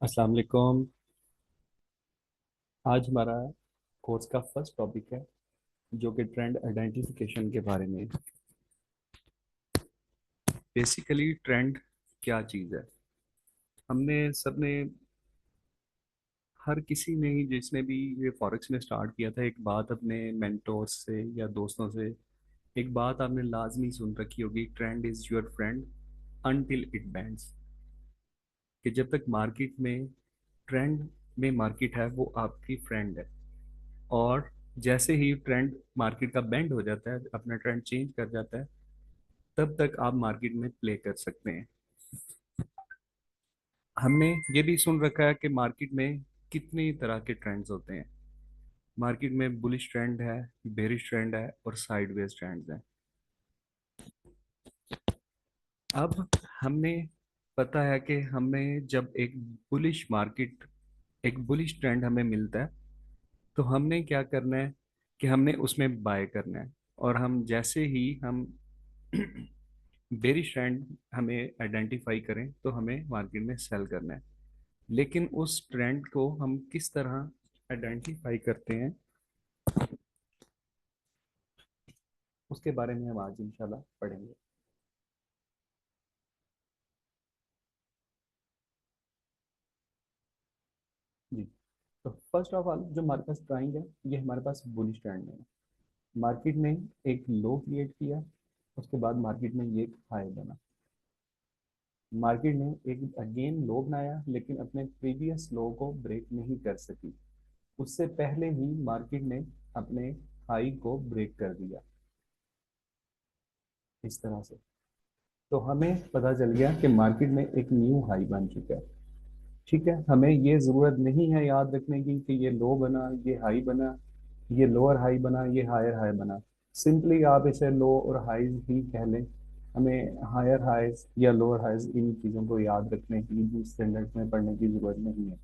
अस्सलाम वालेकुम। आज हमारा कोर्स का फर्स्ट टॉपिक है जो कि ट्रेंड आइडेंटिफिकेशन के बारे में। बेसिकली ट्रेंड क्या चीज़ है? हमने सबने, हर किसी ने ही जिसने भी ये फॉरेक्स में स्टार्ट किया था, एक बात अपने मेंटोर्स से या दोस्तों से, एक बात आपने लाजमी सुन रखी होगी, trend is your friend until it bands. कि जब तक मार्केट में ट्रेंड में मार्केट है वो आपकी फ्रेंड है। और जैसे ही ट्रेंड मार्केट का बेंड हो जाता है, अपना ट्रेंड चेंज कर जाता है, तब तक आप मार्केट में प्ले कर सकते हैं। हमने ये भी सुन रखा है कि मार्केट में कितनी तरह के ट्रेंड्स होते हैं। मार्केट में बुलिश ट्रेंड है, बेरिश ट्रेंड है और साइडवेज ट्रेंड्स हैं। अब हमने पता है कि हमें जब एक बुलिश ट्रेंड हमें मिलता है, तो हमने क्या करना है कि हमने उसमें बाय करना है। और हम जैसे ही हम बेरिश ट्रेंड हमें आइडेंटिफाई करें तो हमें मार्केट में सेल करना है। लेकिन उस ट्रेंड को हम किस तरह आइडेंटिफाई करते हैं, उसके बारे में हम आज इंशाल्लाह पढ़ेंगे। जी। तो फर्स्ट ऑफ ऑल जो हमारे पास ट्राइंग है, ये हमारे पास बुलिश ट्रेंड में है। मार्केट ने एक लो क्रिएट किया, उसके बाद मार्केट में ये एक हाई बना। मार्केट ने एक अगेन लो बनाया, लेकिन अपने प्रीवियस लो को ब्रेक नहीं कर सकी। उससे पहले ही मार्केट ने अपने हाई को ब्रेक कर दिया, इस तरह से। तो हमें पता चल गया कि मार्केट में एक न्यू हाई बन चुका है। ठीक है, हमें ये ज़रूरत नहीं है याद रखने की कि ये लो बना, ये हाई बना, ये लोअर हाई बना, ये हायर हाई बना। सिंपली आप इसे लो और हाईज ही कह लें। हमें हायर हाइज या लोअर हाइज इन चीज़ों को याद रखने की, स्टैंडर्ड में पढ़ने की ज़रूरत नहीं है।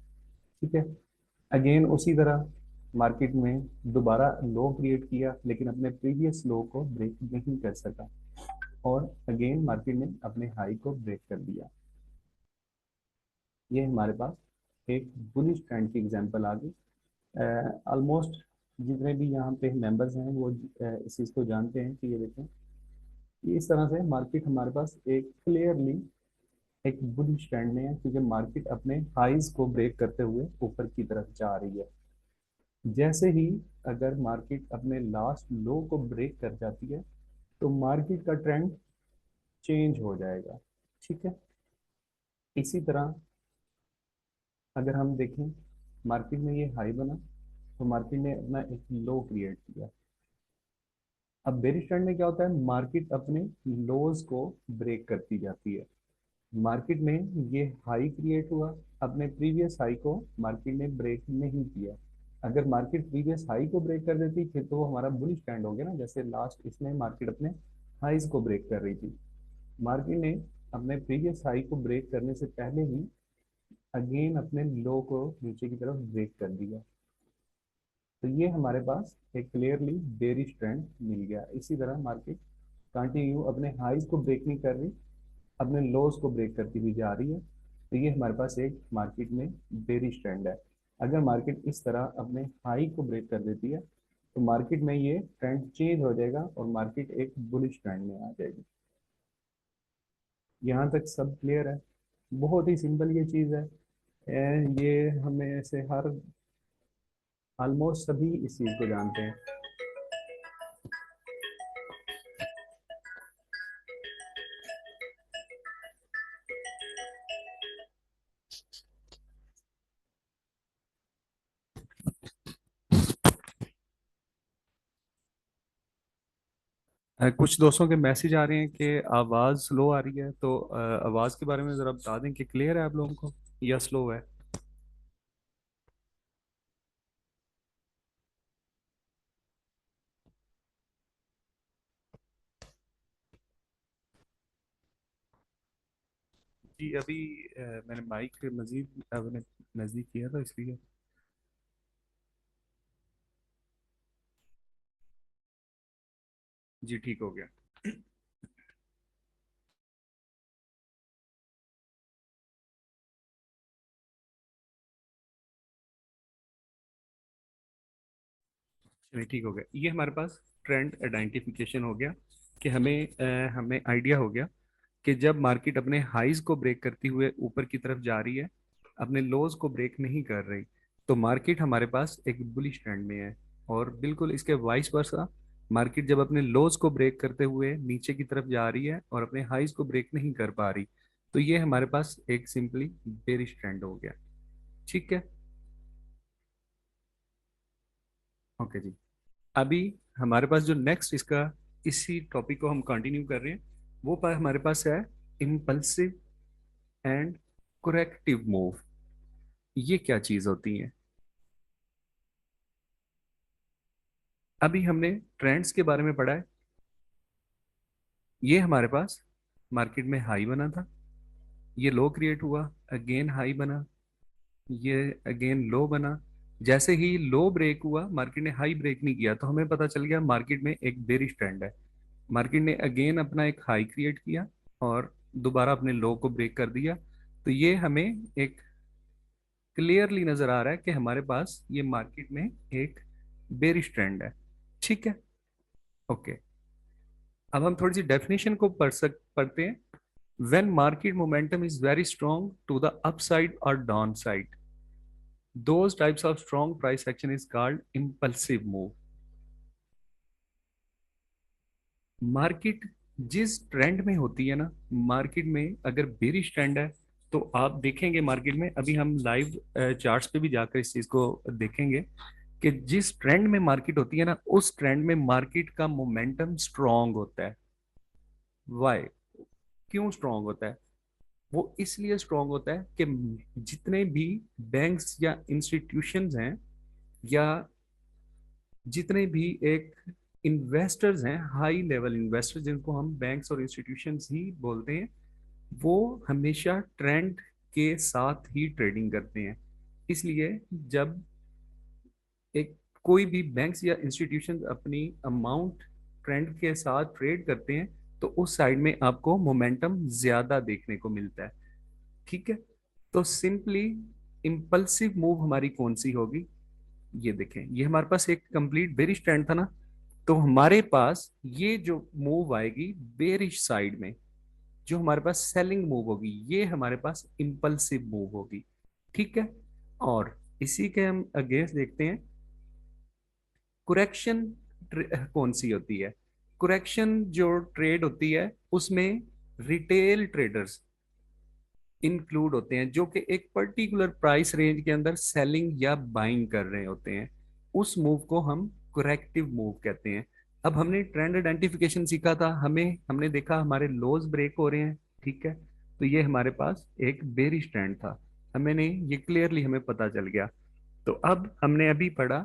ठीक है। अगेन उसी तरह मार्केट में दोबारा लो क्रिएट किया, लेकिन अपने प्रीवियस लो को ब्रेक नहीं कर सका। और अगेन मार्केट ने अपने हाई को ब्रेक कर दिया। ये हमारे पास एक बुलिश ट्रेंड की एग्जांपल आ गई। ऑलमोस्ट जितने भी यहाँ पे मेंबर्स हैं वो इस चीज़ को जानते हैं कि ये देखें कि इस तरह से मार्केट हमारे पास एक क्लियरली एक बुलिश ट्रेंड में है, क्योंकि मार्केट अपने हाइज को ब्रेक करते हुए ऊपर की तरफ जा रही है। जैसे ही अगर मार्केट अपने लास्ट लो को ब्रेक कर जाती है, तो मार्केट का ट्रेंड चेंज हो जाएगा। ठीक है। इसी तरह अगर हम देखें, मार्केट में ये हाई बना, तो मार्केट ने अपना एक लो क्रिएट किया। अब बेरिश ट्रेंड में क्या होता है, मार्केट अपने लोज को ब्रेक करती जाती है। मार्केट में ये हाई क्रिएट हुआ, अपने प्रीवियस हाई को मार्केट ने ब्रेक नहीं किया। अगर मार्केट प्रीवियस हाई को ब्रेक कर देती फिर तो वो हमारा बुलिश ट्रेंड हो गया ना। जैसे लास्ट इसमें मार्केट अपने हाईज को ब्रेक कर रही थी, मार्केट ने अपने प्रीवियस हाई को ब्रेक करने से पहले ही अगेन अपने लो को नीचे की तरफ ब्रेक कर दिया। तो ये हमारे पास एक क्लियरली बेरिश ट्रेंड मिल गया। इसी तरह मार्केट कंटिन्यू अपने हाईज को ब्रेक नहीं कर रही, अपने लोज को ब्रेक करती हुई जा रही है। तो ये हमारे पास एक मार्केट में बेरिश ट्रेंड है। अगर मार्केट इस तरह अपने हाई को ब्रेक कर देती है, तो मार्केट में ये ट्रेंड चेंज हो जाएगा और मार्केट एक बुलिश ट्रेंड में आ जाएगी। यहाँ तक सब क्लियर है? बहुत ही सिंपल ये चीज़ है। ये हमें से हर ऑलमोस्ट सभी इस चीज़ को जानते हैं। कुछ दोस्तों के मैसेज आ रहे हैं कि आवाज़ स्लो आ रही है, तो आवाज़ के बारे में ज़रा बता दें कि क्लियर है आप लोगों को या स्लो है। जी अभी मैंने माइक मजीद अपने नज़दीक किया था इसलिए। जी ठीक हो गया। चलिए ठीक हो गया, ये हमारे पास ट्रेंड आइडेंटिफिकेशन हो गया कि हमें आइडिया हो गया कि जब मार्केट अपने हाईज को ब्रेक करती हुए ऊपर की तरफ जा रही है, अपने लोज को ब्रेक नहीं कर रही, तो मार्केट हमारे पास एक बुलिश ट्रेंड में है। और बिल्कुल इसके वाइस वर्सा, मार्केट जब अपने लोज को ब्रेक करते हुए नीचे की तरफ जा रही है और अपने हाईज को ब्रेक नहीं कर पा रही, तो ये हमारे पास एक सिंपली बेरिश ट्रेंड हो गया। ठीक है, ओके जी। अभी हमारे पास जो नेक्स्ट इसका, इसी टॉपिक को हम कंटिन्यू कर रहे हैं, वो हमारे पास है इम्पल्सिव एंड करेक्टिव मूव। ये क्या चीज होती है? अभी हमने ट्रेंड्स के बारे में पढ़ा है। ये हमारे पास मार्केट में हाई बना था, ये लो क्रिएट हुआ, अगेन हाई बना, ये अगेन लो बना। जैसे ही लो ब्रेक हुआ, मार्केट ने हाई ब्रेक नहीं किया, तो हमें पता चल गया मार्केट में एक बेरिश ट्रेंड है। मार्केट ने अगेन अपना एक हाई क्रिएट किया और दोबारा अपने लो को ब्रेक कर दिया। तो ये हमें एक क्लियरली नजर आ रहा है कि हमारे पास ये मार्केट में एक बेरिश ट्रेंड है। ठीक है, ओके। अब हम थोड़ी सी डेफिनेशन को पढ़ते हैं। When market momentum is very strong to the upside और down side, those types of strong price action is called impulsive move। Market जिस ट्रेंड में होती है ना, मार्केट में अगर बेरिश ट्रेंड है, तो आप देखेंगे मार्केट में, अभी हम लाइव चार्ट्स पे भी जाकर इस चीज को देखेंगे कि जिस ट्रेंड में मार्केट होती है ना, उस ट्रेंड में मार्केट का मोमेंटम स्ट्रांग होता है। वाई? क्यों स्ट्रांग होता है? वो इसलिए स्ट्रांग होता है कि जितने भी बैंक्स या इंस्टीट्यूशंस हैं, या जितने भी एक इन्वेस्टर्स हैं, हाई लेवल इन्वेस्टर्स जिनको हम बैंक्स और इंस्टीट्यूशंस ही बोलते हैं, वो हमेशा ट्रेंड के साथ ही ट्रेडिंग करते हैं। इसलिए जब एक कोई भी बैंक्स या इंस्टीट्यूशन अपनी अमाउंट ट्रेंड के साथ ट्रेड करते हैं, तो उस साइड में आपको मोमेंटम ज्यादा देखने को मिलता है। ठीक है, तो सिंपली इम्पल्सिव मूव हमारी कौन सी होगी? ये देखें, ये हमारे पास एक कंप्लीट बेरिश ट्रेंड था ना, तो हमारे पास ये जो मूव आएगी बेरिश साइड में, जो हमारे पास सेलिंग मूव होगी, ये हमारे पास इम्पल्सिव मूव होगी। ठीक है, और इसी के हम अगेंस्ट देखते हैं कुरेक्शन कौन सी होती है। कुरेक्शन जो ट्रेड होती है, उसमें रिटेल ट्रेडर्स इंक्लूड होते हैं, जो कि एक पर्टिकुलर प्राइस रेंज के अंदर सेलिंग या बाइंग कर रहे होते हैं। उस मूव को हम करेक्टिव मूव कहते हैं। अब हमने ट्रेंड आइडेंटिफिकेशन सीखा था, हमने देखा हमारे लोज ब्रेक हो रहे हैं। ठीक है, तो ये हमारे पास एक बेरिश ट्रेंड था, हमें नहीं, ये क्लियरली हमें पता चल गया। तो अब हमने अभी पढ़ा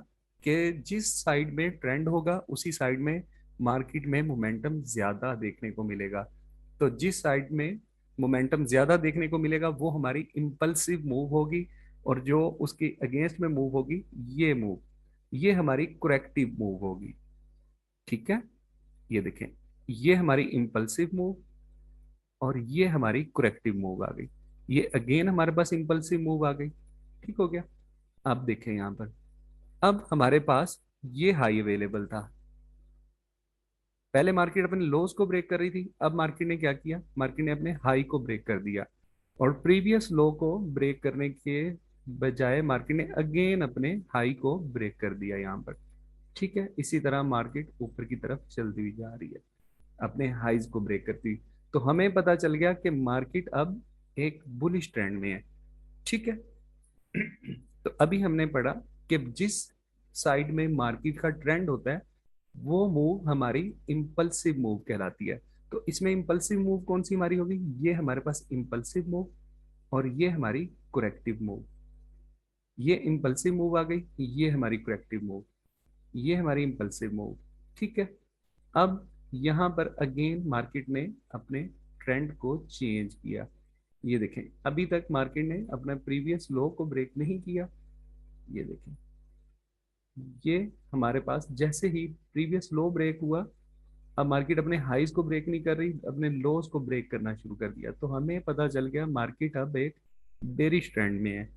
कि जिस साइड में ट्रेंड होगा, उसी साइड में मार्केट में मोमेंटम ज्यादा देखने को मिलेगा। तो जिस साइड में मोमेंटम ज्यादा देखने को मिलेगा, वो हमारी इम्पल्सिव मूव होगी, और जो उसके अगेंस्ट में मूव होगी, ये मूव, ये हमारी करेक्टिव मूव होगी। ठीक है, ये देखें, ये हमारी इम्पल्सिव मूव और ये हमारी करेक्टिव मूव आ गई। ये अगेन हमारे पास इम्पल्सिव मूव आ गई। ठीक हो गया। अब देखें यहां पर, अब हमारे पास ये हाई अवेलेबल था। पहले मार्केट अपने लोज को ब्रेक कर रही थी, अब मार्केट ने क्या किया, मार्केट ने अपने हाई को ब्रेक कर दिया, और प्रीवियस लो को ब्रेक करने के बजाय मार्केट ने अगेन अपने हाई को ब्रेक कर दिया यहाँ पर। ठीक है, इसी तरह मार्केट ऊपर की तरफ चलती हुई जा रही है, अपने हाइज को ब्रेक करती हुई। तो हमें पता चल गया कि मार्केट अब एक बुलिश ट्रेंड में है। ठीक है, तो अभी हमने पढ़ा कि जिस साइड में मार्केट का ट्रेंड होता है, वो मूव हमारी इम्पल्सिव मूव कहलाती है। तो इसमें इम्पल्सिव मूव कौन सी हमारी होगी? ये हमारे पास इम्पल्सिव मूव, और ये हमारी करेक्टिव मूव। ये इम्पल्सिव मूव आ गई, ये हमारी करेक्टिव मूव, ये हमारी इम्पल्सिव मूव। ठीक है, अब यहाँ पर अगेन मार्केट ने अपने ट्रेंड को चेंज किया। ये देखें, अभी तक मार्केट ने अपना प्रीवियस लो को ब्रेक नहीं किया। ये देखें, ये हमारे पास जैसे ही प्रीवियस लो ब्रेक हुआ, अब मार्केट अपने हाईज को ब्रेक नहीं कर रही, अपने लोज को ब्रेक करना शुरू कर दिया। तो हमें पता चल गया मार्केट अब एक बेरिश ट्रेंड में है।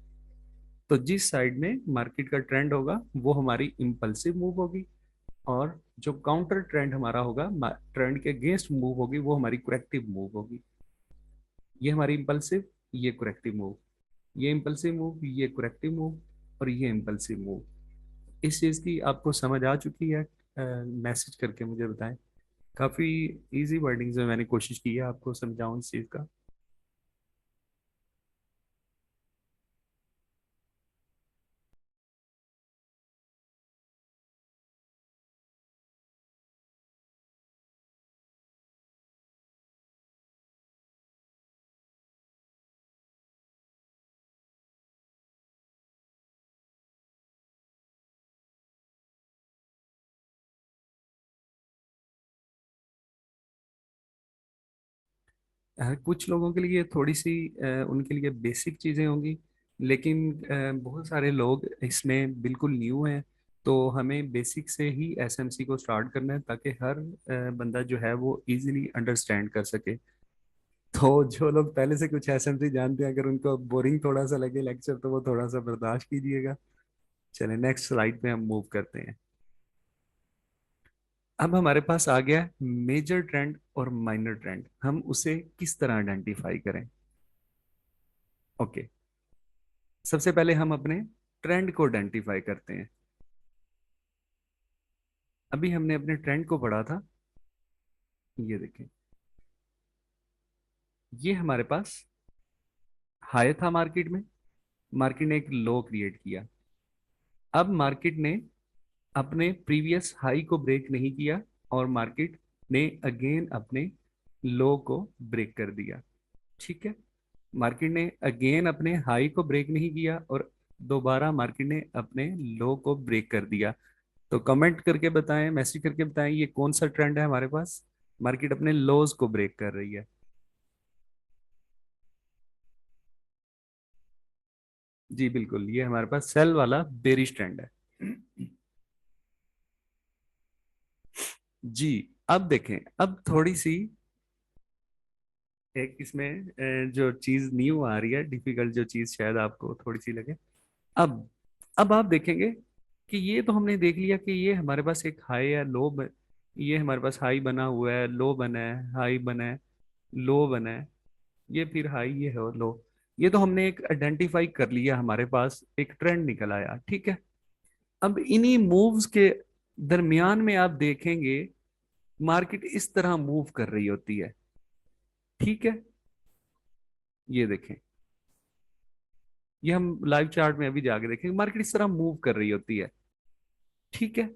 तो जिस साइड में मार्केट का ट्रेंड होगा, वो हमारी इम्पल्सिव मूव होगी, और जो काउंटर ट्रेंड हमारा होगा, ट्रेंड के अगेंस्ट मूव होगी, वो हमारी करेक्टिव मूव होगी। ये हमारी इंपल्सिव, ये करेक्टिव मूव, ये इंपल्सिव मूव, ये करेक्टिव मूव, और ये इंपल्सिव मूव। इस चीज की आपको समझ आ चुकी है? मैसेज करके मुझे बताएं। काफी इजी वर्डिंग्स में मैंने कोशिश की है आपको समझाऊं इस चीज का। कुछ लोगों के लिए थोड़ी सी उनके लिए बेसिक चीजें होंगी, लेकिन बहुत सारे लोग इसमें बिल्कुल न्यू हैं। तो हमें बेसिक से ही एसएमसी को स्टार्ट करना है, ताकि हर बंदा जो है वो इजीली अंडरस्टैंड कर सके। तो जो लोग पहले से कुछ एसएमसी जानते हैं, अगर उनको बोरिंग थोड़ा सा लगे लेक्चर, तो वो थोड़ा सा बर्दाश्त कीजिएगा। चलिए नेक्स्ट स्लाइड पे हम मूव करते हैं। अब हमारे पास आ गया मेजर ट्रेंड और माइनर ट्रेंड, हम उसे किस तरह आइडेंटिफाई करें? ओके, सबसे पहले हम अपने ट्रेंड को आइडेंटिफाई करते हैं। अभी हमने अपने ट्रेंड को पढ़ा था, ये देखें, ये हमारे पास हाई था मार्केट में, मार्केट ने एक लो क्रिएट किया। अब मार्केट ने अपने प्रीवियस हाई को ब्रेक नहीं किया, और मार्केट ने अगेन अपने लो को ब्रेक कर दिया। ठीक है, मार्केट ने अगेन अपने हाई को ब्रेक नहीं किया, और दोबारा मार्केट ने अपने लो को ब्रेक कर दिया। तो कमेंट करके बताएं, मैसेज करके बताएं, ये कौन सा ट्रेंड है हमारे पास? मार्केट अपने लोज को ब्रेक कर रही है। जी बिल्कुल, ये हमारे पास सेल वाला बेरिश ट्रेंड है। जी, अब देखें, अब थोड़ी सी एक इसमें जो चीज न्यू आ रही है, डिफिकल्ट जो चीज शायद आपको थोड़ी सी लगे। अब अब आप देखेंगे कि ये तो हमने देख लिया कि ये हमारे पास एक हाई है, ये हमारे पास हाई बना हुआ है, लो बना है, हाई बना है, लो बना है, ये फिर हाई, ये है और लो। ये तो हमने एक आइडेंटिफाई कर लिया, हमारे पास एक ट्रेंड निकल आया। ठीक है, अब इन्हीं मूव्स के दरमियान में आप देखेंगे मार्केट इस तरह मूव कर रही होती है। ठीक है, ये देखें, ये हम लाइव चार्ट में अभी जाके देखेंगे, मार्केट इस तरह मूव कर रही होती है। ठीक है,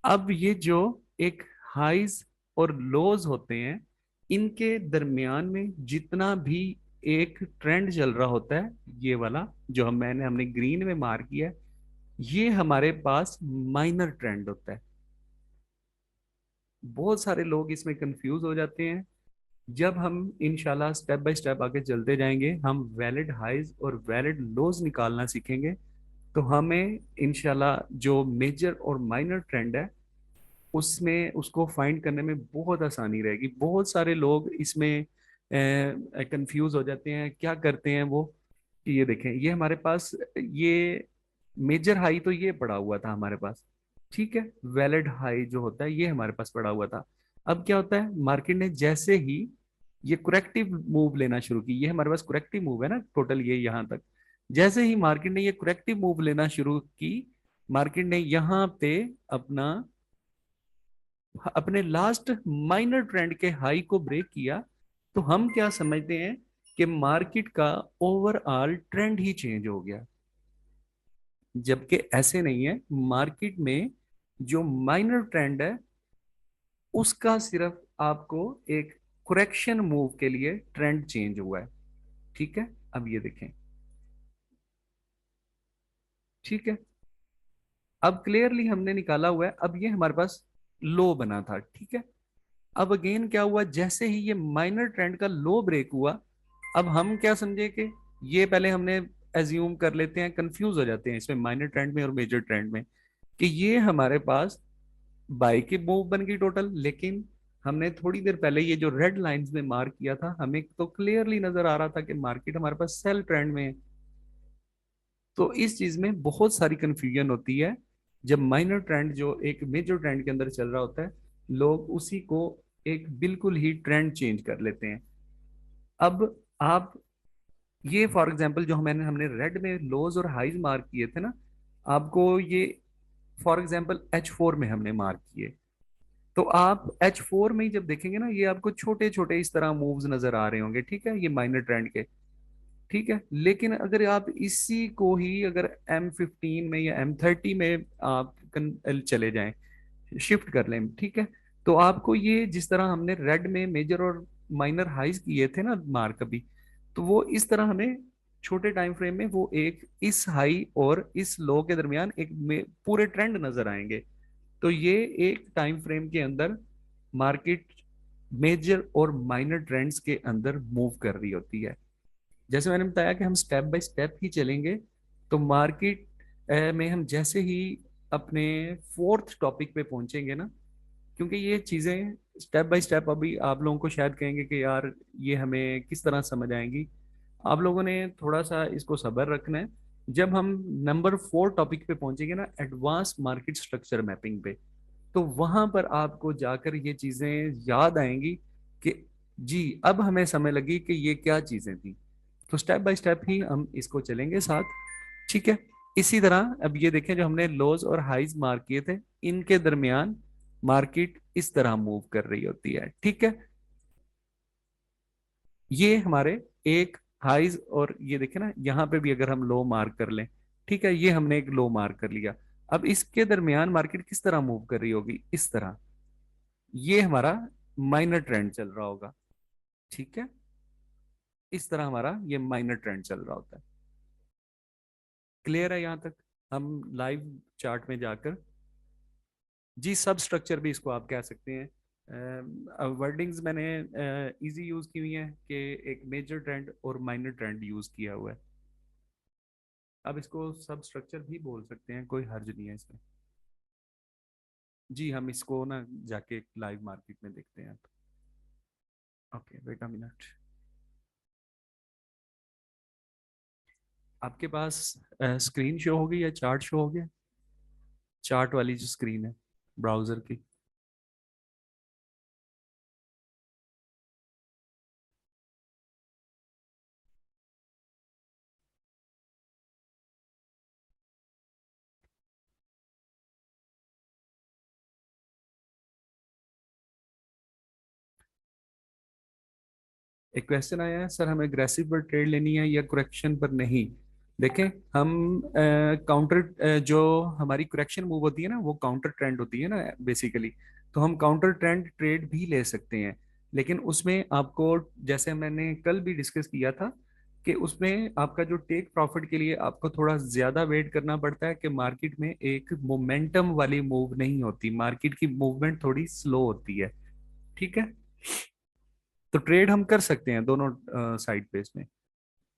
अब ये जो एक हाइज और लोज होते हैं, इनके दरमियान में जितना भी एक ट्रेंड चल रहा होता है, ये वाला जो हमने ग्रीन में मार्क किया है, ये हमारे पास माइनर ट्रेंड होता है। बहुत सारे लोग इसमें कंफ्यूज हो जाते हैं। जब हम इंशाल्लाह स्टेप बाय स्टेप आगे चलते जाएंगे, हम वैलिड हाइज और वैलिड लोज निकालना सीखेंगे, तो हमें इंशाल्लाह जो मेजर और माइनर ट्रेंड है, उसमें उसको फाइंड करने में बहुत आसानी रहेगी। बहुत सारे लोग इसमें कंफ्यूज हो जाते हैं, क्या करते हैं वो, कि ये देखें, ये हमारे पास ये मेजर हाई तो ये पड़ा हुआ था हमारे पास। ठीक है, वैलिड हाई जो होता है ये हमारे पास पड़ा हुआ था। अब क्या होता है, मार्केट ने जैसे ही ये करेक्टिव मूव लेना शुरू की, ये हमारे पास करेक्टिव मूव है ना टोटल, ये यहाँ तक, जैसे ही मार्केट ने ये करेक्टिव मूव लेना शुरू की, मार्केट ने यहाँ पे अपना अपने लास्ट माइनर ट्रेंड के हाई को ब्रेक किया, तो हम क्या समझते हैं कि मार्केट का ओवरऑल ट्रेंड ही चेंज हो गया। जबकि ऐसे नहीं है, मार्केट में जो माइनर ट्रेंड है, उसका सिर्फ आपको एक करेक्शन मूव के लिए ट्रेंड चेंज हुआ है। ठीक है, अब ये देखें, ठीक है, अब क्लियरली हमने निकाला हुआ है, अब ये हमारे पास लो बना था। ठीक है, अब अगेन क्या हुआ, जैसे ही ये माइनर ट्रेंड का लो ब्रेक हुआ, अब हम क्या समझे कि ये पहले हमने एज्यूम कर लेते हैं, कंफ्यूज हो जाते हैं इसमें माइनर ट्रेंड में और मेजर ट्रेंड में, कि ये हमारे पास बाई की मूव बन गई टोटल। लेकिन हमने थोड़ी देर पहले ये जो रेड लाइंस में मार्क किया था, हमें तो क्लियरली नजर आ रहा था कि मार्केट हमारे पास सेल ट्रेंड में है। तो इस चीज में बहुत सारी कंफ्यूजन होती है। जब माइनर ट्रेंड जो एक मेजर ट्रेंड के अंदर चल रहा होता है, लोग उसी को एक बिल्कुल ही ट्रेंड चेंज कर लेते हैं। अब आप ये फॉर एग्जांपल जो हमने रेड में लोज और हाईज मार्क किए थे ना, आपको ये फॉर एग्जांपल H4 में हमने मार्क किए, तो आप H4 में ही जब देखेंगे ना, ये आपको छोटे छोटे इस तरह मूव्स नजर आ रहे होंगे, ठीक है, ये माइनर ट्रेंड के। ठीक है, लेकिन अगर आप इसी को ही अगर M15 में या M30 में आप चले जाएं, शिफ्ट कर लें, ठीक है, तो आपको ये जिस तरह हमने रेड में मेजर और माइनर हाइज किए थे ना मार्क अभी, तो वो इस तरह हमें छोटे टाइम फ्रेम में वो एक इस हाई और इस लो के दरमियान एक पूरे ट्रेंड नजर आएंगे। तो ये एक टाइम फ्रेम के अंदर मार्केट मेजर और माइनर ट्रेंड्स के अंदर मूव कर रही होती है। जैसे मैंने बताया कि हम स्टेप बाय स्टेप ही चलेंगे, तो मार्केट में हम जैसे ही अपने फोर्थ टॉपिक पे पहुंचेंगे ना, क्योंकि ये चीज़ें स्टेप बाय स्टेप अभी आप लोगों को शायद कहेंगे कि यार ये हमें किस तरह समझ आएंगी, आप लोगों ने थोड़ा सा इसको सब्र रखना है। जब हम नंबर 4 टॉपिक पे पहुंचेंगे ना, एडवांस मार्केट स्ट्रक्चर मैपिंग पे, तो वहां पर आपको जाकर ये चीजें याद आएंगी कि जी अब हमें समय लगी कि ये क्या चीजें थी। तो स्टेप बाय स्टेप ही हम इसको चलेंगे साथ, ठीक है। इसी तरह अब ये देखें, जो हमने लोज और हाइज मार्क किए थे, इनके दरमियान मार्केट इस तरह मूव कर रही होती है, ठीक है। ये हमारे एक हाइज, और ये देखें ना यहाँ पे भी अगर हम लो मार्क कर लें, ठीक है, ये हमने एक लो मार्क कर लिया। अब इसके दरमियान मार्केट किस तरह मूव कर रही होगी, इस तरह, ये हमारा माइनर ट्रेंड चल रहा होगा, ठीक है। इस तरह हमारा ये माइनर ट्रेंड चल रहा होता है। क्लियर है यहाँ तक? हम लाइव चार्ट में जाकर, जी सब स्ट्रक्चर भी इसको आप कह सकते हैं। वर्डिंग्स मैंने इजी यूज की हुई है कि एक मेजर ट्रेंड और माइनर ट्रेंड यूज किया हुआ है। अब इसको सब स्ट्रक्चर भी बोल सकते हैं, कोई हर्ज नहीं है इसमें। जी हम इसको ना जाके लाइव मार्केट में देखते हैं। Okay wait a minute. आपके पास स्क्रीन शो होगी या चार्ट शो हो गया? चार्ट वाली जो स्क्रीन है ब्राउजर की। एक क्वेश्चन आया है, सर हमें एग्रेसिव पर ट्रेड लेनी है या करेक्शन पर नहीं? देखें, हम काउंटर जो हमारी करेक्शन मूव होती है ना, वो काउंटर ट्रेंड होती है ना बेसिकली। तो हम काउंटर ट्रेंड ट्रेड भी ले सकते हैं, लेकिन उसमें आपको, जैसे मैंने कल भी डिस्कस किया था, कि उसमें आपका जो टेक प्रॉफिट के लिए आपको थोड़ा ज्यादा वेट करना पड़ता है, कि मार्केट में एक मोमेंटम वाली मूव नहीं होती, मार्केट की मूवमेंट थोड़ी स्लो होती है, ठीक है। तो ट्रेड हम कर सकते हैं दोनों साइड पे इसमें।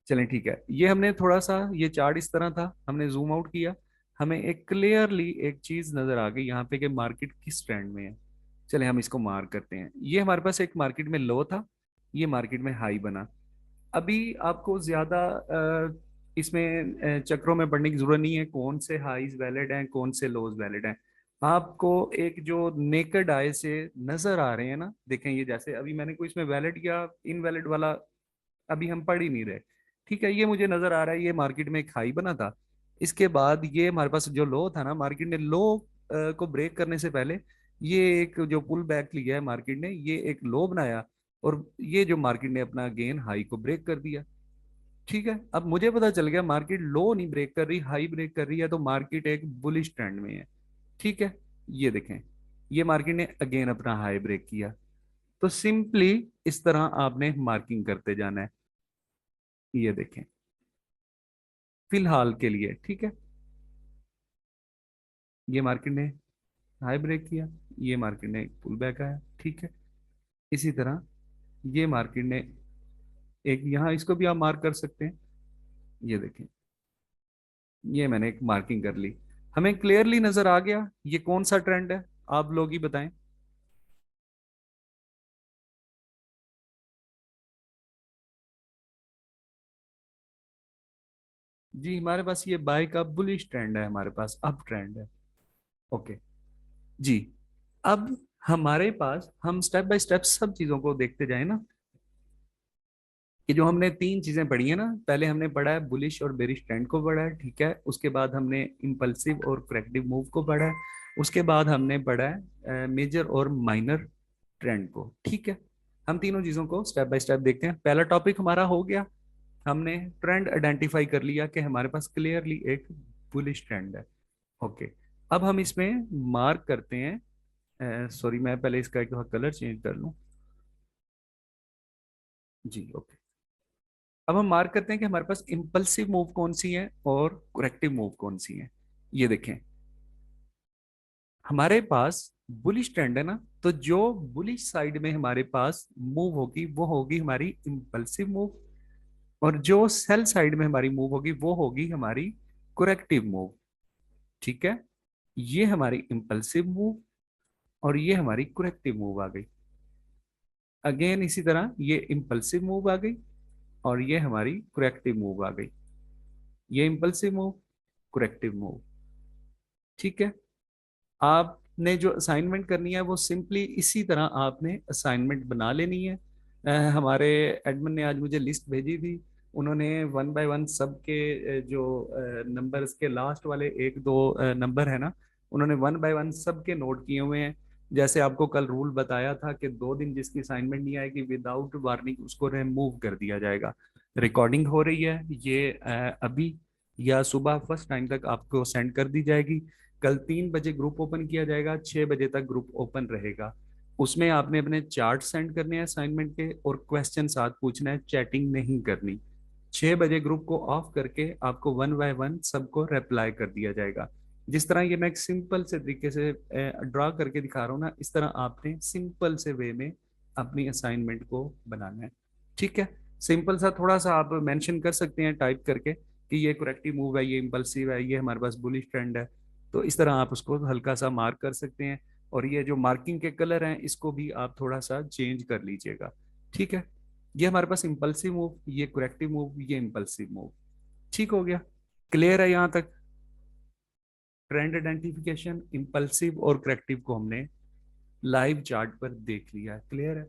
चलें ठीक है, ये हमने थोड़ा सा ये चार्ट इस तरह था, हमने जूम आउट किया, हमें एक क्लियरली एक चीज नजर आ गई यहाँ पे कि मार्केट किस ट्रेंड में है। चले हम इसको मार्क करते हैं, ये हमारे पास एक मार्केट में लो था, ये मार्केट में हाई बना। अभी आपको ज्यादा इसमें चक्रों में पड़ने की जरूरत नहीं है, कौन से हाईज वैलिड हैं कौन से लोज वैलिड हैं। आपको एक जो नेकेड आई से नजर आ रहे हैं ना, देखें ये जैसे अभी मैंने कोई इसमें वैलिड या इनवैलिड वाला अभी हम पढ़ ही नहीं रहे, ठीक है। ये मुझे नजर आ रहा है, ये मार्केट में एक हाई बना था, इसके बाद ये हमारे पास जो लो था ना, मार्केट ने लो को ब्रेक करने से पहले ये एक जो पुल बैक लिया है मार्केट ने, ये एक लो बनाया, और ये जो मार्केट ने अपना गेन हाई को ब्रेक कर दिया, ठीक है। अब मुझे पता चल गया मार्केट लो नहीं ब्रेक कर रही, हाई ब्रेक कर रही है, तो मार्केट एक बुलिश ट्रेंड में है, ठीक है। ये देखें, ये मार्केट ने अगेन अपना हाई ब्रेक किया। तो सिंपली इस तरह आपने मार्किंग करते जाना है, ये देखें फिलहाल के लिए, ठीक है। ये मार्केट ने हाई ब्रेक किया, ये मार्केट ने एक पुल बैक आया, ठीक है। इसी तरह ये मार्केट ने एक यहाँ, इसको भी आप मार्क कर सकते हैं, ये देखें, ये मैंने एक मार्किंग कर ली। हमें क्लियरली नजर आ गया ये कौन सा ट्रेंड है, आप लोग ही बताएं। जी हमारे पास ये बाय का बुलिश ट्रेंड है, हमारे पास अप ट्रेंड है, ओके जी। अब हमारे पास हम स्टेप बाय स्टेप सब चीजों को देखते जाए ना, कि जो हमने तीन चीजें पढ़ी है ना, पहले हमने पढ़ा है बुलिश और बेरिश ट्रेंड को पढ़ा है, ठीक है। उसके बाद हमने इम्पल्सिव और करेक्टिव मूव को पढ़ा है। उसके बाद हमने पढ़ा है मेजर और माइनर ट्रेंड को, ठीक है। हम तीनों चीजों को स्टेप बाय स्टेप देखते हैं। पहला टॉपिक हमारा हो गया, हमने ट्रेंड आइडेंटिफाई कर लिया कि हमारे पास क्लियरली एक बुलिश ट्रेंड है। ओके, अब हम इसमें मार्क करते हैं, सॉरी मैं पहले इसका एक कलर चेंज कर लूं। जी ओके। अब हम मार्क करते हैं कि हमारे पास इंपल्सिव मूव कौन सी है और करेक्टिव मूव कौन सी है। ये देखें, हमारे पास बुलिश ट्रेंड है ना, तो जो बुलिश साइड में हमारे पास मूव होगी वो होगी हमारी इंपल्सिव मूव, और जो सेल साइड में हमारी मूव होगी वो होगी हमारी करेक्टिव मूव, ठीक है। ये हमारी इंपल्सिव मूव और ये हमारी करेक्टिव मूव आ गई। अगेन इसी तरह ये इंपल्सिव मूव आ गई और ये हमारी करेक्टिव मूव आ गई। ये इंपल्सिव मूव, करेक्टिव मूव, ठीक है। आपने जो असाइनमेंट करनी है वो सिंपली इसी तरह आपने असाइनमेंट बना लेनी है। हमारे एडमिन ने आज मुझे लिस्ट भेजी थी, उन्होंने वन बाय वन सबके जो नंबर्स के लास्ट वाले एक दो नंबर है ना, उन्होंने वन बाय वन सबके नोट किए हुए हैं। जैसे आपको कल रूल बताया था कि 2 दिन जिसकी असाइनमेंट नहीं आएगी विदाउट वार्निंग उसको रिमूव कर दिया जाएगा। रिकॉर्डिंग हो रही है, ये अभी या सुबह फर्स्ट टाइम तक आपको सेंड कर दी जाएगी। कल 3 बजे ग्रुप ओपन किया जाएगा, 6 बजे तक ग्रुप ओपन रहेगा। उसमें आपने अपने चार्ट सेंड करने हैं असाइनमेंट के, और क्वेश्चन साथ पूछना है, चैटिंग नहीं करनी। 6 बजे ग्रुप को ऑफ करके आपको वन बाय वन सबको रिप्लाई कर दिया जाएगा। जिस तरह ये मैं एक सिंपल से तरीके से ड्रा करके दिखा रहा हूँ ना, इस तरह आपने सिंपल से वे में अपनी असाइनमेंट को बनाना है, ठीक है। सिंपल सा थोड़ा सा आप मेंशन कर सकते हैं टाइप करके कि ये करेक्टिव मूव है, ये इम्पल्सिव है, ये हमारे पास बुलिश ट्रेंड है। तो इस तरह आप उसको हल्का सा मार्क कर सकते हैं। और ये जो मार्किंग के कलर हैं इसको भी आप थोड़ा सा चेंज कर लीजिएगा, ठीक है। ये हमारे पास इंपल्सिव मूव, ये करेक्टिव मूव, ये इंपल्सिव मूव, ठीक हो गया। क्लियर है यहाँ तक? ट्रेंड आइडेंटिफिकेशन, इंपल्सिव और करेक्टिव को हमने लाइव चार्ट पर देख लिया है। क्लियर है?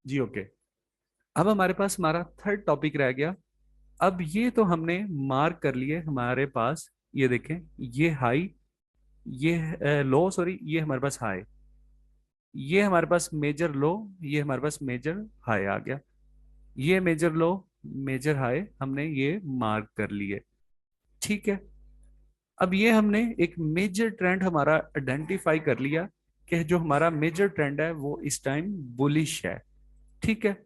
जी ओके। अब हमारे पास हमारा थर्ड टॉपिक रह गया। अब ये तो हमने मार्क कर लिए हमारे पास, ये देखें, ये हाई, ये लो, सॉरी ये हमारे पास हाई, ये हमारे पास मेजर लो, ये हमारे पास मेजर हाई आ गया। ये मेजर लो, मेजर हाई हमने ये मार्क कर लिए, ठीक है। अब ये हमने एक मेजर ट्रेंड हमारा आइडेंटिफाई कर लिया कि जो हमारा मेजर ट्रेंड है वो इस टाइम बुलिश है, ठीक है।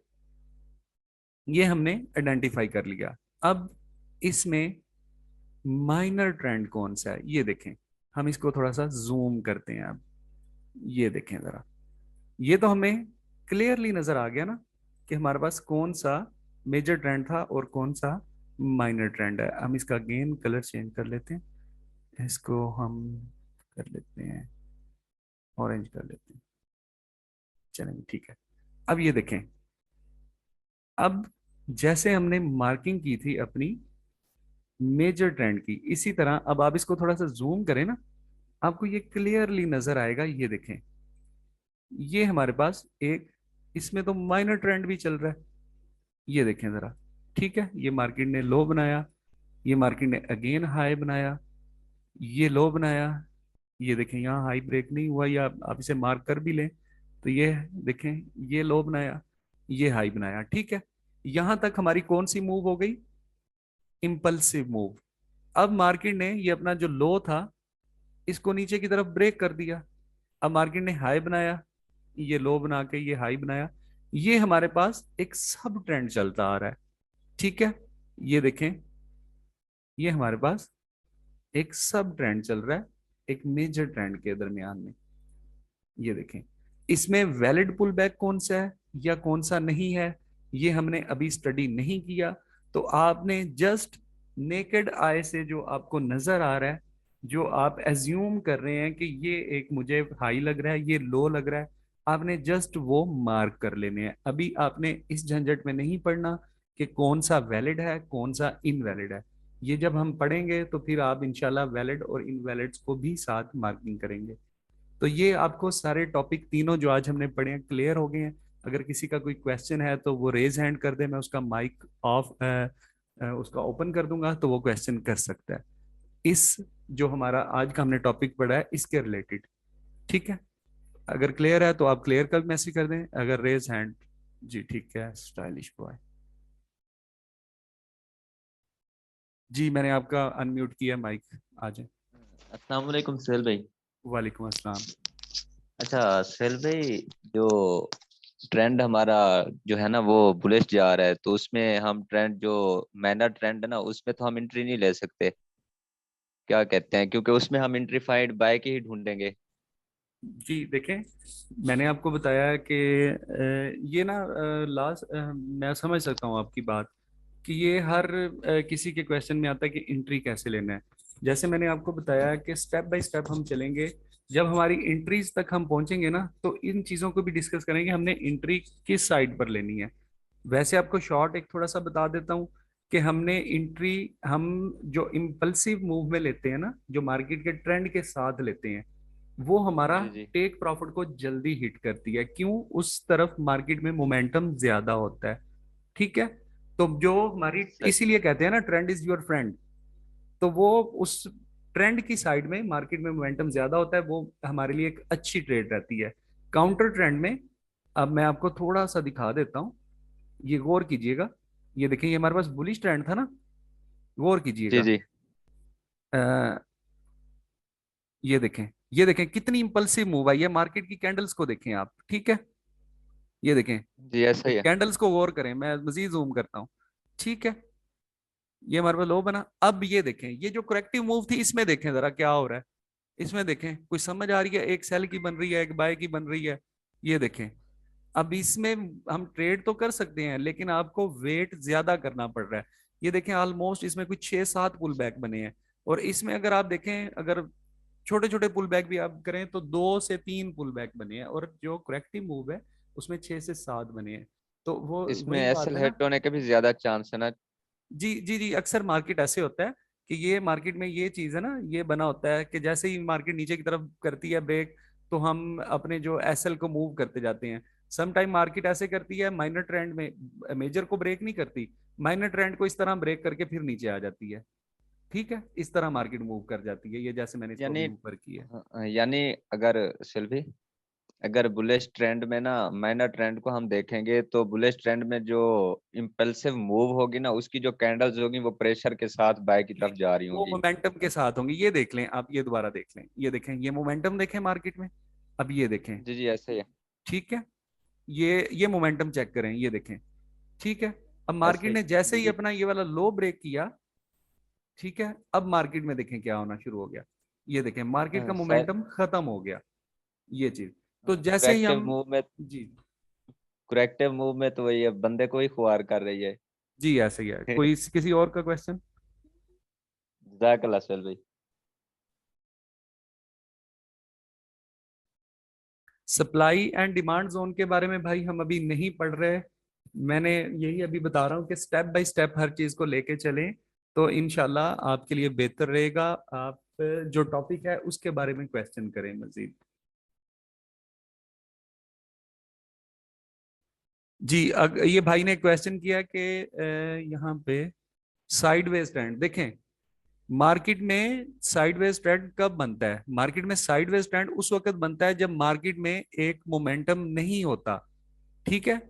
ये हमने आइडेंटिफाई कर लिया। अब इसमें माइनर ट्रेंड कौन सा है ये देखें। हम इसको थोड़ा सा जूम करते हैं। अब ये देखें जरा, ये तो हमें क्लियरली नजर आ गया ना कि हमारे पास कौन सा मेजर ट्रेंड था और कौन सा माइनर ट्रेंड है। हम इसका अगेन कलर चेंज कर लेते हैं, इसको हम कर लेते हैं ऑरेंज कर लेते हैं, चलेंगे ठीक है। अब ये देखें, अब जैसे हमने मार्किंग की थी अपनी मेजर ट्रेंड की, इसी तरह अब आप इसको थोड़ा सा जूम करें ना, आपको ये क्लियरली नजर आएगा। ये देखें, ये हमारे पास एक, इसमें तो माइनर ट्रेंड भी चल रहा है। ये देखें जरा, ठीक है। ये मार्केट ने लो बनाया, ये मार्केट ने अगेन हाई बनाया, ये लो बनाया। ये देखें यहाँ हाई ब्रेक नहीं हुआ, या आप इसे मार्क कर भी लें तो ये देखें, ये लो बनाया, ये हाई बनाया, ठीक है। यहां तक हमारी कौन सी मूव हो गई? Impulsive move. अब मार्केट ने ये अपना जो लो था इसको नीचे की तरफ ब्रेक कर दिया। अब मार्केट ने हाई बनाया, ये लो बना के ये हाई बनाया। ये हमारे पास एक सब ट्रेंड चलता आ रहा है, ठीक है। ये देखें, ये हमारे पास एक सब ट्रेंड चल रहा है एक मेजर ट्रेंड के दरमियान में। ये देखें, इसमें वैलिड पुल बैक कौन सा है या कौन सा नहीं है, ये हमने अभी स्टडी नहीं किया। तो आपने जस्ट नेकेड आई से जो आपको नजर आ रहा है, जो आप एज्यूम कर रहे हैं कि ये एक मुझे हाई लग रहा है, ये लो लग रहा है, आपने जस्ट वो मार्क कर लेने हैं। अभी आपने इस झंझट में नहीं पड़ना कि कौन सा वैलिड है कौन सा इनवैलिड है। ये जब हम पढ़ेंगे तो फिर आप इंशाल्लाह वैलिड और इनवैलिड्स को भी साथ मार्किंग करेंगे। तो ये आपको सारे टॉपिक तीनों जो आज हमने पढ़े हैं क्लियर हो गए हैं। अगर किसी का कोई क्वेश्चन है तो वो रेज हैंड कर दे, मैं उसका माइक ऑफ उसका ओपन कर दूंगा तो वो क्वेश्चन कर सकता है इस जो हमारा आज का हमने टॉपिक पढ़ा है इसके रिलेटेड। ठीक है, अगर क्लियर है तो आप क्लियर का मैसेज कर दें, अगर रेज हैंड। जी ठीक है स्टाइलिश बॉय। जी मैंने आपका अनम्यूट किया माइक, आ जाए। अस्सलाम वालेकुम सोहेल भाई। वालेकुम अस्सलाम। अच्छा सोहेल भाई, जो ट्रेंड हमारा जो है ना वो बुलिश जा रहा है, तो उसमें हम ट्रेंड जो मैनर ट्रेंड है ना उसमें तो हम एंट्री नहीं ले सकते, क्या कहते हैं, क्योंकि उसमें हम एंट्रीफाइड बाय के ही ढूंढेंगे। जी देखें, मैंने आपको बताया कि ये ना लास्ट मैं समझ सकता हूँ आपकी बात कि ये हर किसी के क्वेश्चन में आता है कि एंट्री कैसे लेना है। जैसे मैंने आपको बताया कि स्टेप बाय स्टेप हम चलेंगे। जब हमारी एंट्रीज तक हम पहुंचेंगे ना तो इन चीज़ों को भी डिस्कस करेंगे हमने एंट्री किस साइड पर लेनी है। वैसे आपको शॉर्ट एक थोड़ा सा बता देता हूँ कि हमने एंट्री हम जो इम्पल्सिव मूव में लेते हैं ना, जो मार्केट के ट्रेंड के साथ लेते हैं, वो हमारा जी जी। टेक प्रॉफिट को जल्दी हिट करती है। क्यों? उस तरफ मार्केट में मोमेंटम ज्यादा होता है। ठीक है, तो जो हमारी सही। इसीलिए कहते हैं ना ट्रेंड इज योर फ्रेंड। तो वो उस ट्रेंड की साइड में मार्केट में मोमेंटम ज्यादा होता है, वो हमारे लिए एक अच्छी ट्रेड रहती है। काउंटर ट्रेंड में अब मैं आपको थोड़ा सा दिखा देता हूँ, ये गौर कीजिएगा। ये देखिए ये हमारे पास बुलिश ट्रेंड था ना, गौर जी कीजिएगा। जी ये देखें, ये देखें कितनी इंपल्सिव मूव आई है मार्केट की। कैंडल्स को देखें आप, ठीक है, ये देखें जी, ऐसा ही है। कैंडल्स को गौर करें, मैं मजीद जूम करता हूँ। ठीक है, ये हमारे पास लो बना। अब ये देखें ये जो करेक्टिव मूव थी इसमें देखें जरा क्या हो रहा है। इसमें देखें कुछ समझ आ रही है? एक सेल की बन रही है एक बाय की बन रही है। ये देखें, अब इसमें हम ट्रेड तो कर सकते हैं लेकिन आपको वेट ज्यादा करना पड़ रहा है। ये देखें ऑलमोस्ट इसमें कुछ 6-7 पुल बैक बने हैं। और इसमें अगर आप देखें, अगर छोटे छोटे पुल बैक भी आप करें तो 2 से 3 पुल बैक बने हैं, और जो करेक्टिव मूव है उसमें 6 से 7 बने हैं। तो वो इसमें वही बात एसएल है ना। हिट होने के भी ज्यादा चांस है ना। जी जी जी, अक्सर मार्केट ऐसे होता है कि ये मार्केट में ये चीज है ना, ये बना होता है कि जैसे ही मार्केट नीचे की तरफ करती है ब्रेक, तो हम अपने जो एसएल को मूव करते जाते हैं। सम टाइम मार्केट ऐसे करती है माइनर ट्रेंड में, मेजर को ब्रेक नहीं करती, माइनर ट्रेंड को इस तरह ब्रेक करके फिर नीचे आ जाती है। ठीक है, इस तरह मार्केट मूव कर जाती है, ये जैसे मैंने इसको यानी अभी ऊपर किया है। यानी अगर सेल्फी, अगर बुलिश ट्रेंड में ना माइनर ट्रेंड को हम देखेंगे, तो बुलिश ट्रेंड में जो इम्पल्सिव मूव होगी ना उसकी जो कैंडल्स होगी वो प्रेशर के साथ बाय की जी तरफ जा रही वो होंगी। मोमेंटम के साथ होंगे, ये देख लें आप, ये दोबारा देख लें, ये देखें ये मोमेंटम देखें मार्केट में। अब ये देखें, जी जी, ऐसे ही है। ठीक है, ये मोमेंटम चेक करें, ये देखें। ठीक है, अब ऐसे मार्केट ही। ने जैसे जी ही जी। अपना ये वाला लो ब्रेक किया, ठीक है, अब मार्केट में देखें क्या होना शुरू हो गया। ये देखें मार्केट का मोमेंटम खत्म हो गया, ये चीज। तो जैसे ही करेक्टिव हम, मूव में, जी करेक्टिव मूव में तो वही है, बंदे को ही खुआर कर रही है। जी ऐसे ही है। कोई किसी और का क्वेश्चन? जज़ाकल्लाह सोहेल भाई। सप्लाई एंड डिमांड जोन के बारे में भाई हम अभी नहीं पढ़ रहे। मैंने यही अभी बता रहा हूँ कि स्टेप बाय स्टेप हर चीज को लेके चलें तो इनशाला आपके लिए बेहतर रहेगा। आप जो टॉपिक है उसके बारे में क्वेश्चन करें मजीद। जी ये भाई ने क्वेश्चन किया कि यहाँ पे साइडवेज ट्रेंड देखें। मार्केट में साइडवेज ट्रेंड कब बनता है? मार्केट में साइडवेज ट्रेंड उस वक्त बनता है जब मार्केट में एक मोमेंटम नहीं होता। ठीक है,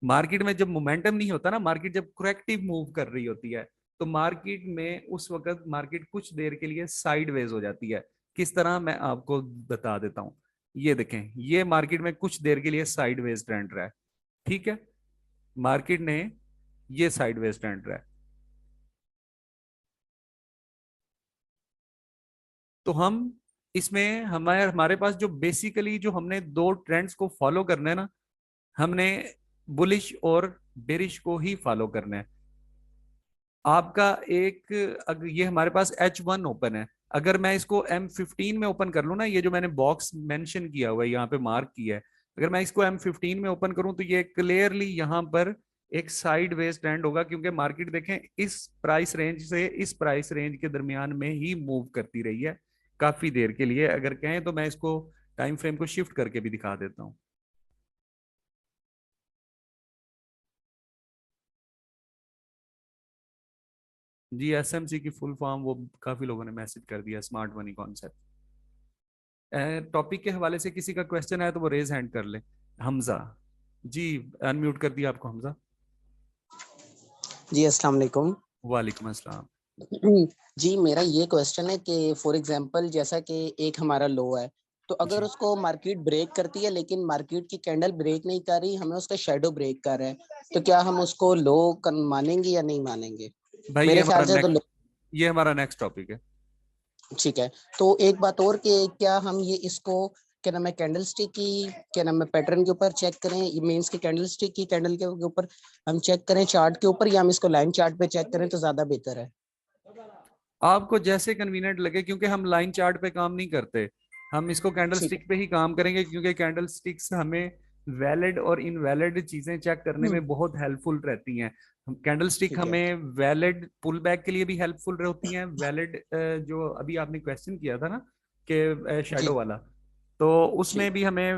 मार्केट में जब मोमेंटम नहीं होता ना, मार्केट जब करेक्टिव मूव कर रही होती है, तो मार्केट में उस वक्त मार्केट कुछ देर के लिए साइडवेज हो जाती है। किस तरह, मैं आपको बता देता हूं। ये देखें, ये मार्केट में कुछ देर के लिए साइडवेज ट्रेंड रहा है। ठीक है, मार्केट ने ये साइडवेज ट्रेंड रहा है। तो हम इसमें हमारे हमारे पास जो बेसिकली जो हमने दो ट्रेंड्स को फॉलो करना है ना, हमने बुलिश और बेरिश को ही फॉलो करना है। आपका एक, अगर ये हमारे पास H1 ओपन है, अगर मैं इसको M15 में ओपन कर लूँ ना, ये जो मैंने बॉक्स मेंशन किया हुआ है यहाँ पे मार्क किया है, अगर मैं इसको M15 में ओपन करूँ तो ये क्लियरली यहाँ पर एक साइड वेज ट्रेंड होगा, क्योंकि मार्केट देखें इस प्राइस रेंज से इस प्राइस रेंज के दरमियान में ही मूव करती रही है काफी देर के लिए। अगर कहें तो मैं इसको टाइम फ्रेम को शिफ्ट करके भी दिखा देता हूँ। जी, SMC की फुल फॉर्म वो काफी लोगों ने मैसेज कर दिया, स्मार्ट मनी कॉन्सेप्ट। टॉपिक के हवाले से किसी का क्वेश्चन है तो वो रेज हैंड कर ले। हमजा जी, अनम्यूट कर दिया आपको हमजा। जी अस्सलाम वालेकुम। वालेकुम अस्सलाम। जी मेरा ये क्वेश्चन है कि फॉर एग्जांपल जैसा कि एक हमारा लो है, तो अगर जी उसको मार्केट ब्रेक करती है लेकिन मार्केट की कैंडल ब्रेक नहीं कर रही, हमें उसका शेडो ब्रेक कर रहा है, तो क्या हम उसको लो मानेंगे या नहीं मानेंगे? भाई, मेरे ख्याल से तो लो। ये हमारा नेक्स्ट टॉपिक है। ठीक है, तो एक बात और कि क्या हम ये इसको क्या नाम है कैंडल स्टिक की क्या नाम है पैटर्न के ऊपर चेक करें, ये मींस की कैंडल स्टिक की कैंडल के ऊपर हम चेक करें चार्ट के ऊपर, या हम इसको लाइन चार्ट पे चेक करें तो ज्यादा बेहतर है? आपको जैसे कन्वीनियंट लगे, क्योंकि हम लाइन चार्ट पे काम नहीं करते, हम इसको कैंडल ठीक स्टिक पे ही काम करेंगे, क्योंकि कैंडल स्टिक्स हमें वैलिड और इनवैलिड चीजें चेक करने है। में बहुत हेल्पफुल रहती हैं। कैंडल स्टिक ठीक है। हमें वैलिड पुल बैक के लिए भी हेल्पफुल होती हैं, वैलिड जो अभी आपने क्वेश्चन किया था ना कि जी शेडो वाला, तो जी उसमें भी हमें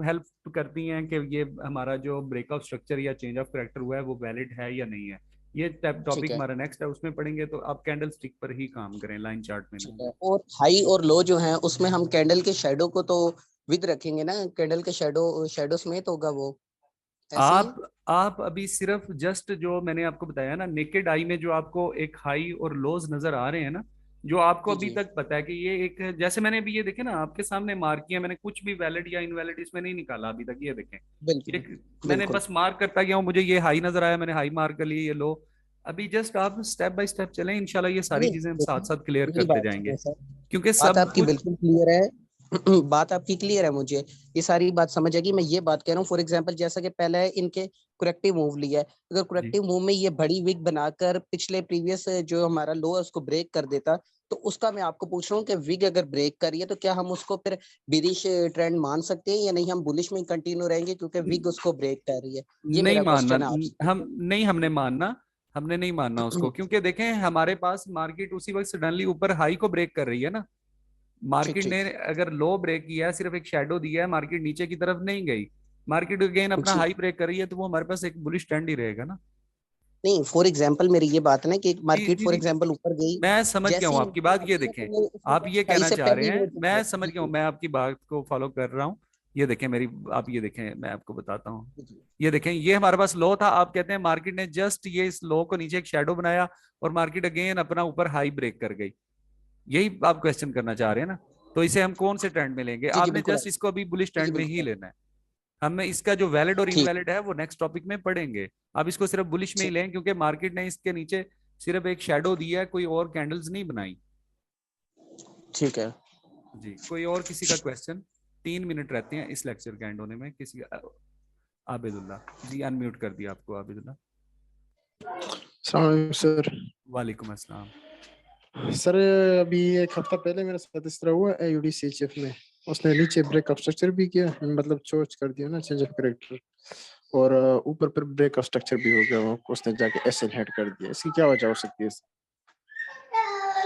हेल्प करती हैं कि ये हमारा जो ब्रेकआउट स्ट्रक्चर या चेंज ऑफ करेक्टर हुआ है वो वैलिड है या नहीं है। ये ठीक टॉपिक है। हमारा नेक्स्ट है, उसमें पढ़ेंगे, तो आप कैंडल स्टिक पर ही काम करें, लाइन चार्ट में ठीक ना। है, और हाई और लो जो है उसमें हम कैंडल के शेडो को तो विद रखेंगे ना, कैंडल के शेडो शेडो समेत होगा वो, ऐसे ही? आप आप अभी सिर्फ जस्ट जो मैंने आपको बताया ना, नेकेड आई में जो आपको एक हाई और लोज नजर आ रहे हैं ना, जो आपको जी अभी जी तक पता है कि ये एक, जैसे मैंने अभी ये देखे ना आपके सामने मार्क किया, मैंने कुछ भी वैलिड या इनवैलिड इसमें नहीं निकाला अभी तक, ये देखें, बिल्कुल ये मैंने बिल्कुल। बस मार्क करता गया हूँ, मुझे ये हाई नजर आया, मैंने हाई मार्क कर लिया, ये लो। अभी जस्ट आप स्टेप बाय स्टेप चलें, इंशाल्लाह ये सारी नहीं चीजें हम साथ देखिए, साथ क्लियर मेरी करते बात जाएंगे, सुनिए सर, क्योंकि बात सब आपकी कुछ। बिल्कुल क्लियर है। बात आपकी क्लियर है, मुझे ये सारी बात समझ आएगी। मैं ये बात कह रहा हूँ फॉर एग्जांपल जैसा कि पहले इनके करेक्टिव मूव लिया है, अगर जी करेक्टिव मूव में ये बड़ी विग बनाकर पिछले प्रीवियस जो हमारा लो है उसको ब्रेक कर देता, तो उसका मैं आपको पूछ रहा हूँ कि विग अगर ब्रेक करी है तो क्या हम उसको फिर बिरिश ट्रेंड मान सकते हैं या नहीं, हम बुलिश में कंटिन्यू रहेंगे क्योंकि विग उसको ब्रेक कर रही है? ये नहीं मेरा मानना, क्वेश्चन है आपसे। हम नहीं, हमने मानना, हमने नहीं मानना उसको, क्योंकि देखें हमारे पास मार्केट उसी वक्त सडनली ऊपर हाई को ब्रेक कर रही है ना। ठीक मार्केट ने ठीक। अगर लो ब्रेक किया है, सिर्फ एक शेडो दिया है, मार्केट नीचे की तरफ नहीं गई, मार्केट अगेन अपना जी हाई ब्रेक कर रही है, तो वो हमारे पास एक बुलिश ट्रेंड ही रहेगा ना। नहीं, फॉर एग्जांपल मेरी ये बात है ना कि जी मार्केट जी फॉर जी, एग्जांपल ऊपर गई, मैं समझ गया जैसे हूँ ही आपकी नीचे बात, ये आती है तो देखें, वो आप ये हाई कहना से चाह पहले रहे ही हैं, हो जाती मैं है। समझ जी गया हूँ, जी मैं आपकी बात को फॉलो कर रहा हूँ। ये देखें मेरी, आप ये देखें, मैं आपको बताता हूँ। जी ये देखें, ये हमारे पास लो था, आप कहते हैं मार्केट ने जस्ट ये इस लो को नीचे एक शेडो बनाया, और मार्केट अगेन अपना ऊपर हाई ब्रेक कर गई, यही आप क्वेश्चन करना चाह रहे हैं ना। तो इसे हम कौन से ट्रेंड में लेंगे, जी जी आपने बिल्कुल जस्ट इसको अभी बुलिश जी जी ट्रेंड में ही बिल्कुल। लेना है। हमें इसका जो वैलिड और ठीक इनवैलिड है वो नेक्स्ट टॉपिक में पढ़ेंगे। आप इसको सिर्फ बुलिश में ही ठीक लें, क्योंकि मार्केट ने इसके नीचे सिर्फ एक शेडो दिया है, कोई और कैंडल्स नहीं बनाई। ठीक है। जी, कोई और किसी का क्वेश्चन? 3 मिनट रहते हैं इस लेक्चर के एंड होने में, किसी का? आबिदुल्ला जी, अनम्यूट कर दिया आपको, आबिदुल्ला। सर। वालेकुम अस्सलाम। सर अभी एक हफ्ता पहले मेरे साथ इस तरह हुआ AUD CHF में, उसने नीचे ब्रेक स्ट्रक्चर भी किया, मतलब चोच कर दिया ना, चेंज ऑफ करेक्टर, और ऊपर पर ब्रेक स्ट्रक्चर भी हो गया, वो उसने जाके SL हेड कर दिया। इसकी क्या वजह हो सकती है?